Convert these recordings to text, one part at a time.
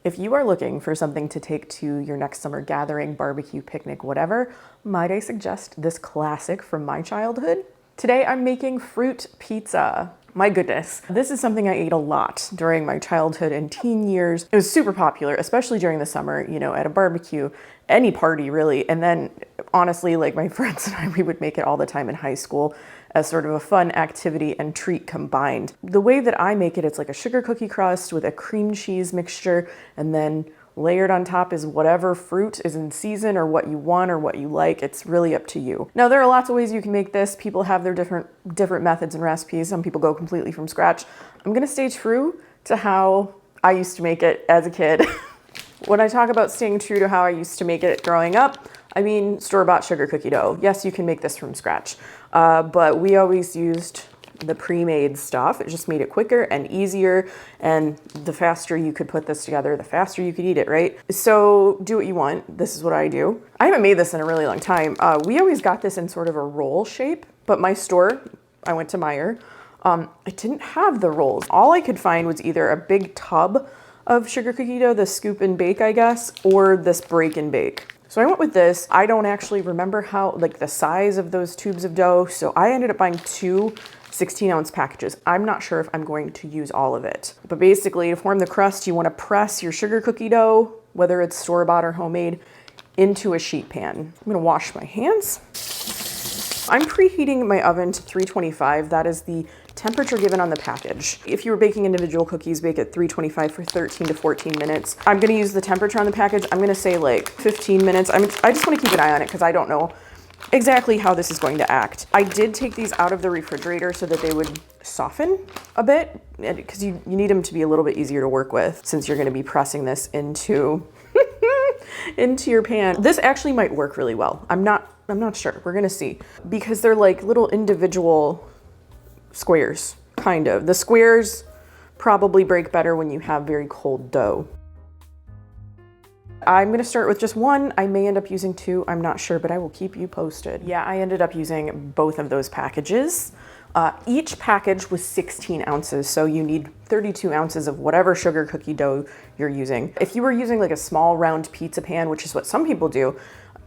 If you are looking for something to take to your next summer gathering, barbecue, picnic, whatever, might I suggest this classic from my childhood? Today I'm making fruit pizza. My goodness, this is something I ate a lot during my childhood and teen years. It was super popular, especially during the summer, you know, at a barbecue, any party really. And then honestly, like my friends and I, we would make it all the time in high school as sort of a fun activity and treat combined. The way that I make it, it's like a sugar cookie crust with a cream cheese mixture, and then layered on top is whatever fruit is in season or what you want or what you like. It's really up to you. Now, there are lots of ways you can make this. People have their different methods and recipes. Some people go completely from scratch. I'm gonna stay true to how I used to make it as a kid. When I talk about staying true to how I used to make it growing up, I mean store-bought sugar cookie dough. Yes, you can make this from scratch, but we always used the pre-made stuff. It just made it quicker and easier, and the faster you could put this together, the faster you could eat it, right? So do what you want. This is what I do. I haven't made this in a really long time. We always got this in sort of a roll shape, but my store, I went to Meijer, it didn't have the rolls. All I could find was either a big tub of sugar cookie dough, the scoop and bake, I guess, or this break and bake. So I went with this. I don't actually remember how, like the size of those tubes of dough. So I ended up buying 2 16-ounce packages. I'm not sure if I'm going to use all of it. But basically, to form the crust, you want to press your sugar cookie dough, whether it's store-bought or homemade, into a sheet pan. I'm going to wash my hands. I'm preheating my oven to 325. That is the temperature given on the package. If you were baking individual cookies, bake at 325 for 13 to 14 minutes. I'm going to use the temperature on the package. I'm going to say like 15 minutes. I just want to keep an eye on it because I don't know exactly how this is going to act. I did take these out of the refrigerator so that they would soften a bit, because you need them to be a little bit easier to work with since you're going to be pressing this into into your pan. This actually might work really well. I'm not sure. We're going to see, because they're like little individual squares, kind of. The squares probably break better when you have very cold dough. I'm gonna start with just one. I may end up using 2, I'm not sure, but I will keep you posted. Yeah, I ended up using both of those packages. Each package was 16 ounces, so you need 32 ounces of whatever sugar cookie dough you're using. If you were using like a small round pizza pan, which is what some people do,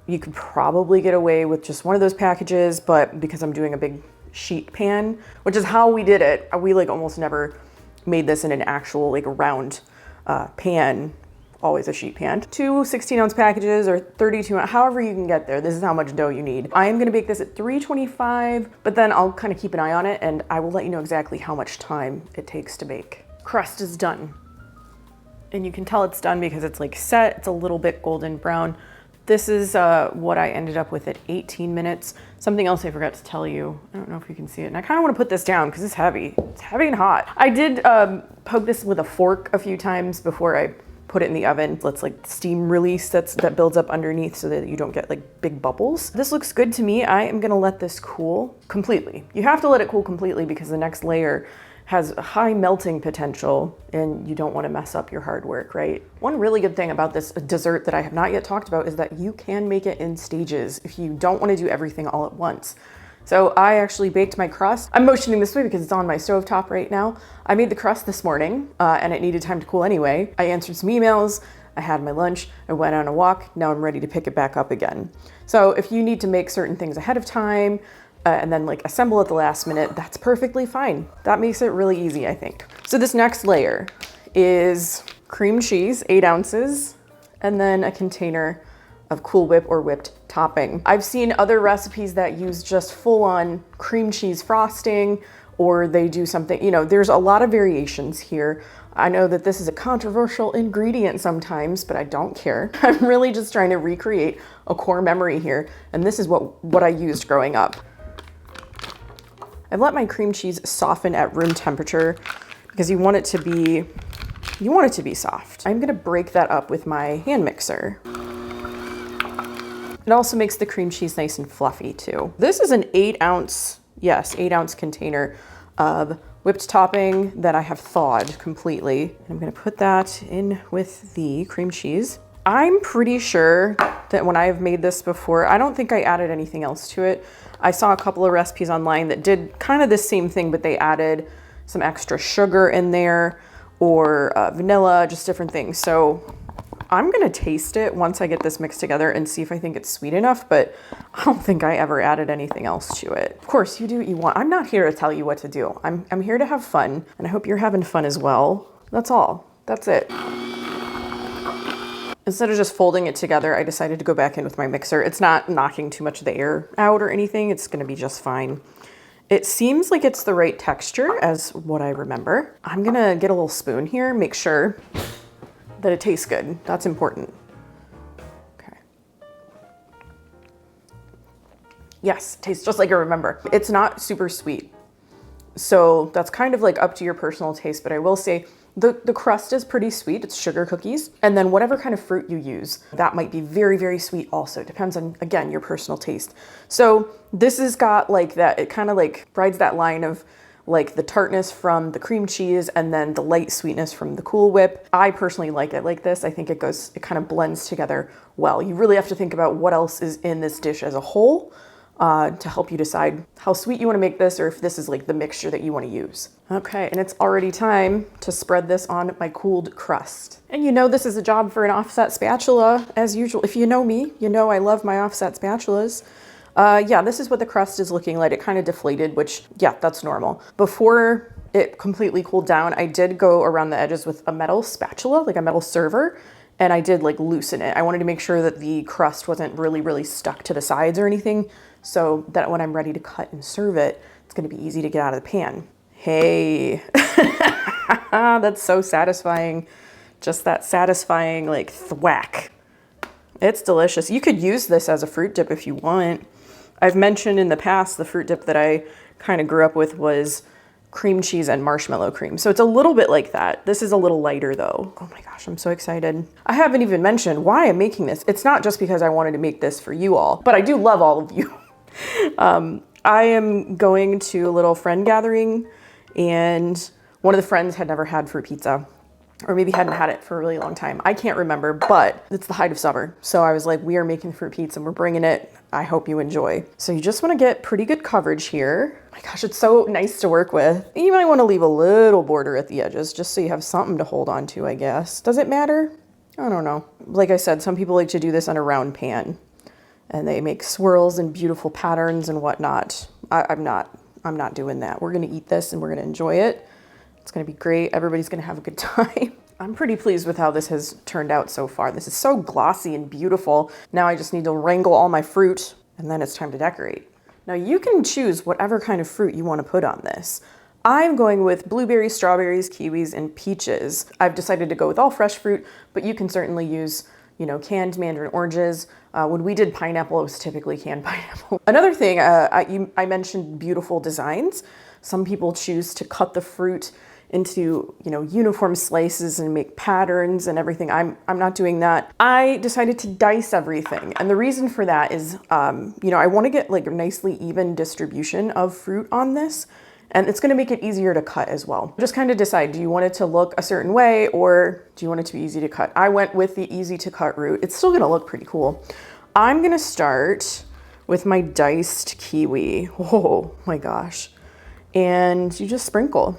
you could probably get away with just one of those packages, but because I'm doing a big sheet pan, which is how we did it, we like almost never made this in an actual like round pan, always a sheet pan. 2 16-ounce packages or 32, however you can get there. This is how much dough you need. I am gonna bake this at 325, but then I'll kind of keep an eye on it and I will let you know exactly how much time it takes to bake. Crust is done. And you can tell it's done because it's like set, it's a little bit golden brown. This is what I ended up with at 18 minutes. Something else I forgot to tell you. I don't know if you can see it. And I kind of want to put this down because it's heavy. It's heavy and hot. I did poke this with a fork a few times before I put it in the oven. Let's like steam release that builds up underneath so that you don't get like big bubbles. This looks good to me. I am gonna let this cool completely. You have to let it cool completely because the next layer has a high melting potential and you don't want to mess up your hard work, right? One really good thing about this dessert that I have not yet talked about is that you can make it in stages if you don't want to do everything all at once. So I actually baked my crust. I'm motioning this way because it's on my stovetop right now. I made the crust this morning and it needed time to cool anyway. I answered some emails, I had my lunch, I went on a walk, now I'm ready to pick it back up again. So if you need to make certain things ahead of time, and then like assemble at the last minute, that's perfectly fine. That makes it really easy, I think. So this next layer is cream cheese, 8 ounces, and then a container of Cool Whip or whipped topping. I've seen other recipes that use just full on cream cheese frosting, or they do something, you know, there's a lot of variations here. I know that this is a controversial ingredient sometimes, but I don't care. I'm really just trying to recreate a core memory here. And this is what I used growing up. I've let my cream cheese soften at room temperature because you want it to be soft. I'm gonna break that up with my hand mixer. It also makes the cream cheese nice and fluffy too. This is an 8 ounce container of whipped topping that I have thawed completely. I'm gonna put that in with the cream cheese. I'm pretty sure that when I've made this before, I don't think I added anything else to it. I saw a couple of recipes online that did kind of the same thing, but they added some extra sugar in there, or vanilla, just different things. So I'm gonna taste it once I get this mixed together and see if I think it's sweet enough, but I don't think I ever added anything else to it. Of course, you do what you want. I'm not here to tell you what to do. I'm here to have fun, and I hope you're having fun as well. That's all. That's it. Instead of just folding it together, I decided to go back in with my mixer. It's not knocking too much of the air out or anything. It's gonna be just fine. It seems like it's the right texture as what I remember. I'm gonna get a little spoon here, make sure that it tastes good. That's important. Okay. Yes, tastes just like I remember. It's not super sweet. So that's kind of like up to your personal taste, but I will say the crust is pretty sweet. It's sugar cookies. And then whatever kind of fruit you use, that might be very, very sweet also. It depends on, again, your personal taste. So this has got like that, it kind of like rides that line of like the tartness from the cream cheese and then the light sweetness from the Cool Whip. I personally like it like this. I think it kind of blends together well. You really have to think about what else is in this dish as a whole to help you decide how sweet you want to make this, or if this is like the mixture that you want to use. Okay, and it's already time to spread this on my cooled crust. And you know this is a job for an offset spatula, as usual. If you know me, you know I love my offset spatulas. Yeah, this is what the crust is looking like. It kind of deflated, which, yeah, that's normal. Before it completely cooled down, I did go around the edges with a metal spatula, like a metal server, and I did like loosen it. I wanted to make sure that the crust wasn't really, really stuck to the sides or anything, so that when I'm ready to cut and serve it, it's gonna be easy to get out of the pan. Hey, that's so satisfying. Just that satisfying like thwack. It's delicious. You could use this as a fruit dip if you want. I've mentioned in the past the fruit dip that I kind of grew up with was cream cheese and marshmallow cream. So it's a little bit like that. This is a little lighter though. Oh my gosh, I'm so excited. I haven't even mentioned why I'm making this. It's not just because I wanted to make this for you all, but I do love all of you. I am going to a little friend gathering, and one of the friends had never had fruit pizza, or maybe hadn't had it for a really long time. I can't remember, but it's the height of summer. So I was like, we are making fruit pizza and we're bringing it. I hope you enjoy. So you just want to get pretty good coverage here. Oh my gosh, it's so nice to work with. You might want to leave a little border at the edges just so you have something to hold on to, I guess. Does it matter? I don't know. Like I said, some people like to do this on a round pan and they make swirls and beautiful patterns and whatnot. I'm not doing that. We're going to eat this and we're going to enjoy it. It's gonna be great. Everybody's gonna have a good time. I'm pretty pleased with how this has turned out so far. This is so glossy and beautiful. Now I just need to wrangle all my fruit and then it's time to decorate. Now you can choose whatever kind of fruit you want to put on this. I'm going with blueberries, strawberries, kiwis, and peaches. I've decided to go with all fresh fruit, but you can certainly use, you know, canned mandarin oranges. When we did pineapple, it was typically canned pineapple. Another thing, I mentioned beautiful designs. Some people choose to cut the fruit into, you know, uniform slices and make patterns and everything. I'm not doing that. I decided to dice everything. And the reason for that is, you know, I want to get like a nicely even distribution of fruit on this. And it's going to make it easier to cut as well. Just kind of decide, do you want it to look a certain way or do you want it to be easy to cut? I went with the easy to cut route. It's still going to look pretty cool. I'm going to start with my diced kiwi. Oh my gosh. And you just sprinkle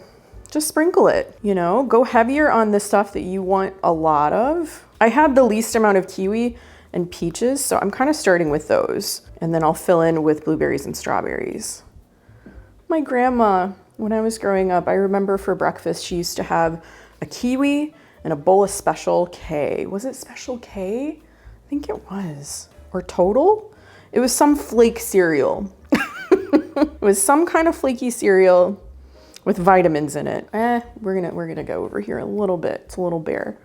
it, you know, go heavier on the stuff that you want a lot of. I had the least amount of kiwi and peaches, so I'm kind of starting with those. And then I'll fill in with blueberries and strawberries. My grandma, when I was growing up, I remember for breakfast, she used to have a kiwi and a bowl of Special K. Was it Special K? I think it was. Or Total? It was some flake cereal. It was some kind of flaky cereal with vitamins in it. We're gonna go over here a little bit. It's a little bare.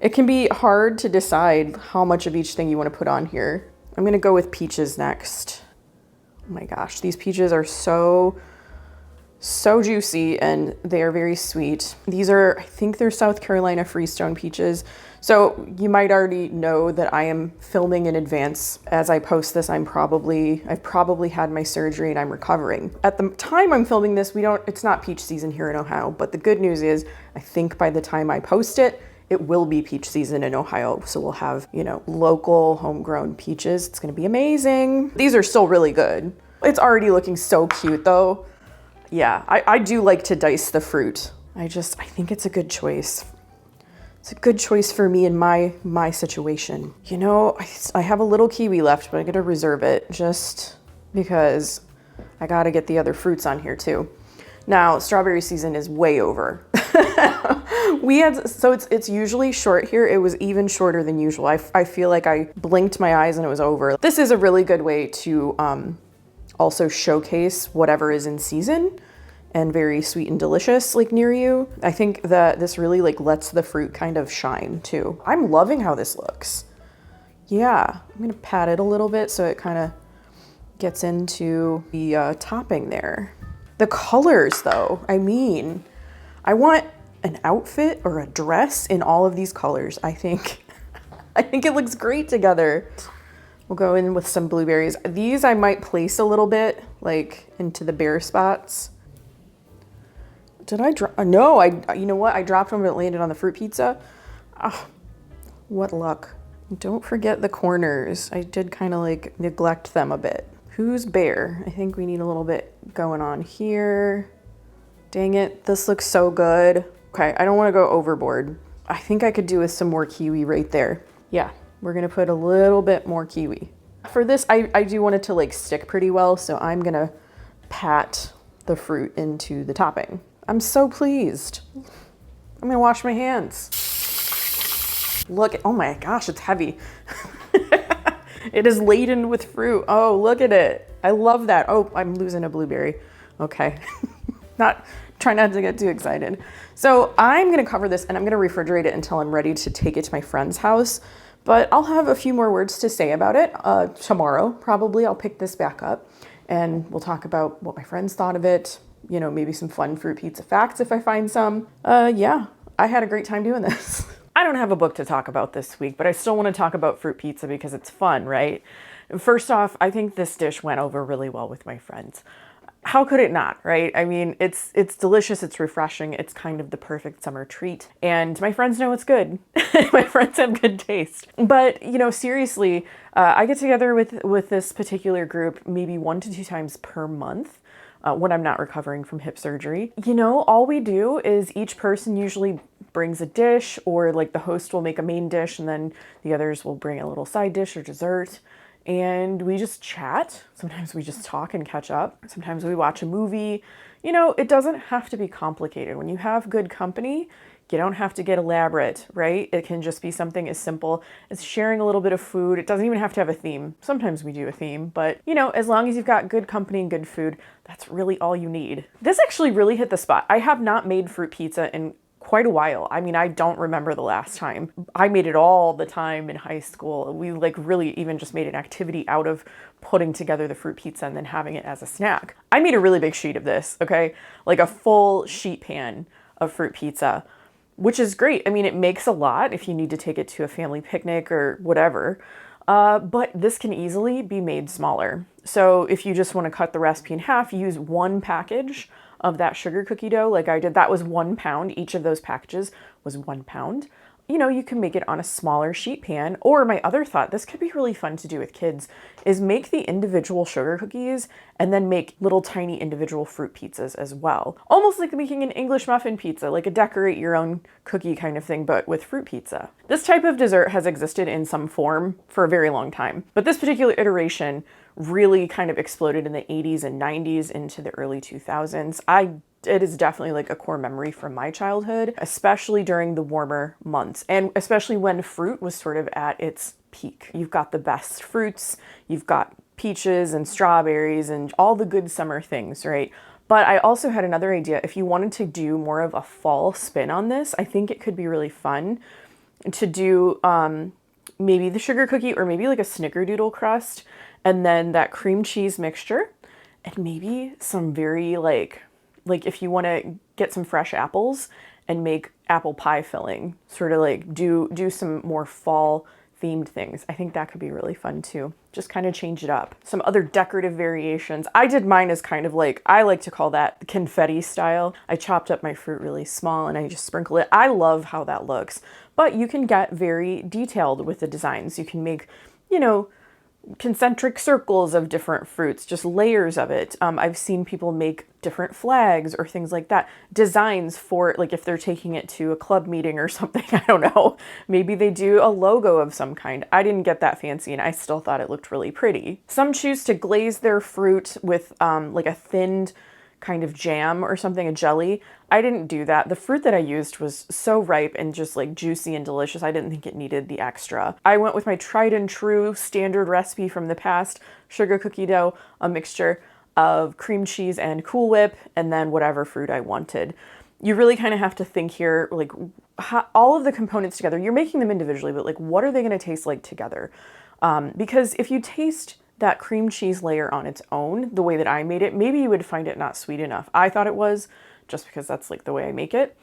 It can be hard to decide how much of each thing you want to put on here. I'm gonna go with peaches next. Oh my gosh, these peaches are so juicy and they are very sweet. These are, I think they're South Carolina Freestone peaches. So you might already know that I am filming in advance. As I post this, I've probably had my surgery and I'm recovering. At the time I'm filming this, it's not peach season here in Ohio, but the good news is I think by the time I post it, it will be peach season in Ohio. So we'll have, you know, local homegrown peaches. It's gonna be amazing. These are still really good. It's already looking so cute though. Yeah, I do like to dice the fruit. I think it's a good choice. It's a good choice for me in my situation. You know, I have a little kiwi left, but I'm gonna reserve it just because I gotta get the other fruits on here too. Now, strawberry season is way over. So it's usually short here. It was even shorter than usual. I feel like I blinked my eyes and it was over. This is a really good way to also showcase whatever is in season and very sweet and delicious like near you. I think that this really like lets the fruit kind of shine too. I'm loving how this looks. Yeah, I'm gonna pat it a little bit so it kind of gets into the topping there. The colors though, I mean, I want an outfit or a dress in all of these colors. I think it looks great together. We'll go in with some blueberries. These I might place a little bit like into the bare spots. Did I drop? No, you know what? I dropped them, but it landed on the fruit pizza. Oh, what luck. Don't forget the corners. I did kind of like neglect them a bit. Who's bare? I think we need a little bit going on here. Dang it, this looks so good. Okay, I don't want to go overboard. I think I could do with some more kiwi right there. Yeah, we're gonna put a little bit more kiwi. For this, I do want it to like stick pretty well, so I'm gonna pat the fruit into the topping. I'm so pleased. I'm gonna wash my hands. Look, oh my gosh, it's heavy. It is laden with fruit. Oh, look at it. I love that. Oh, I'm losing a blueberry. Okay. Try not to get too excited. So I'm gonna cover this and I'm gonna refrigerate it until I'm ready to take it to my friend's house. But I'll have a few more words to say about it tomorrow. Probably I'll pick this back up and we'll talk about what my friends thought of it. You know, maybe some fun fruit pizza facts if I find some. Yeah, I had a great time doing this. I don't have a book to talk about this week, but I still want to talk about fruit pizza because it's fun, right? First off, I think this dish went over really well with my friends. How could it not, right? I mean, it's delicious, it's refreshing, it's kind of the perfect summer treat. And my friends know it's good. My friends have good taste. But, you know, seriously, I get together with this particular group maybe 1 to 2 times per month. When I'm not recovering from hip surgery. You know, all we do is each person usually brings a dish, or like the host will make a main dish and then the others will bring a little side dish or dessert. And we just chat. Sometimes we just talk and catch up. Sometimes we watch a movie. You know, it doesn't have to be complicated. When you have good company, you don't have to get elaborate, right? It can just be something as simple as sharing a little bit of food. It doesn't even have to have a theme. Sometimes we do a theme, but you know, as long as you've got good company and good food, that's really all you need. This actually really hit the spot. I have not made fruit pizza in quite a while. I mean, I don't remember the last time. I made it all the time in high school. We like really even just made an activity out of putting together the fruit pizza and then having it as a snack. I made a really big sheet of this, okay? Like a full sheet pan of fruit pizza, which is great. I mean, it makes a lot if you need to take it to a family picnic or whatever, but this can easily be made smaller. So if you just want to cut the recipe in half, use 1 package of that sugar cookie dough like I did. That was 1 pound. Each of those packages was 1 pound. You know, you can make it on a smaller sheet pan. Or my other thought, this could be really fun to do with kids, is make the individual sugar cookies and then make little tiny individual fruit pizzas as well. Almost like making an English muffin pizza, like a decorate your own cookie kind of thing, but with fruit pizza. This type of dessert has existed in some form for a very long time, but this particular iteration really kind of exploded in the 80s and 90s into the early 2000s. It is definitely like a core memory from my childhood, especially during the warmer months, and especially when fruit was sort of at its peak. You've got the best fruits, you've got peaches and strawberries and all the good summer things, right? But I also had another idea. If you wanted to do more of a fall spin on this, I think it could be really fun to do maybe the sugar cookie or maybe like a snickerdoodle crust, and then that cream cheese mixture, and maybe some very like if you want to get some fresh apples and make apple pie filling, sort of like do some more fall themed things. I think that could be really fun too. Just kind of change it up. Some other decorative variations. I did mine as kind of like, I like to call that confetti style. I chopped up my fruit really small and I just sprinkle it. I love how that looks, but you can get very detailed with the designs. You can make, you know, concentric circles of different fruits, just layers of it. I've seen people make different flags or things like that. Designs for, like, if they're taking it to a club meeting or something, I don't know. Maybe they do a logo of some kind. I didn't get that fancy and I still thought it looked really pretty. Some choose to glaze their fruit with like a thinned kind of jam or something, a jelly. I didn't do that. The fruit that I used was so ripe and just like juicy and delicious. I didn't think it needed the extra. I went with my tried and true standard recipe from the past, sugar cookie dough, a mixture of cream cheese and Cool Whip, and then whatever fruit I wanted. You really kind of have to think here, like all of the components together, you're making them individually, but like what are they going to taste like together? Because if you taste that cream cheese layer on its own, the way that I made it, maybe you would find it not sweet enough. I thought it was, just because that's like the way I make it.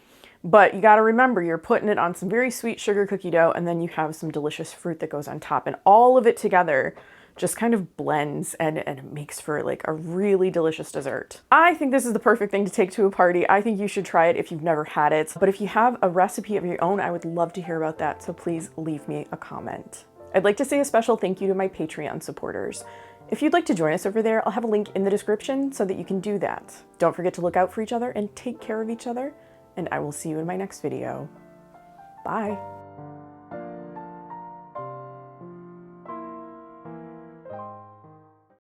But you got to remember, you're putting it on some very sweet sugar cookie dough, and then you have some delicious fruit that goes on top, and all of it together just kind of blends and it makes for like a really delicious dessert. I think this is the perfect thing to take to a party. I think you should try it if you've never had it. But if you have a recipe of your own, I would love to hear about that. So please leave me a comment. I'd like to say a special thank you to my Patreon supporters. If you'd like to join us over there, I'll have a link in the description so that you can do that. Don't forget to look out for each other and take care of each other, and I will see you in my next video. Bye.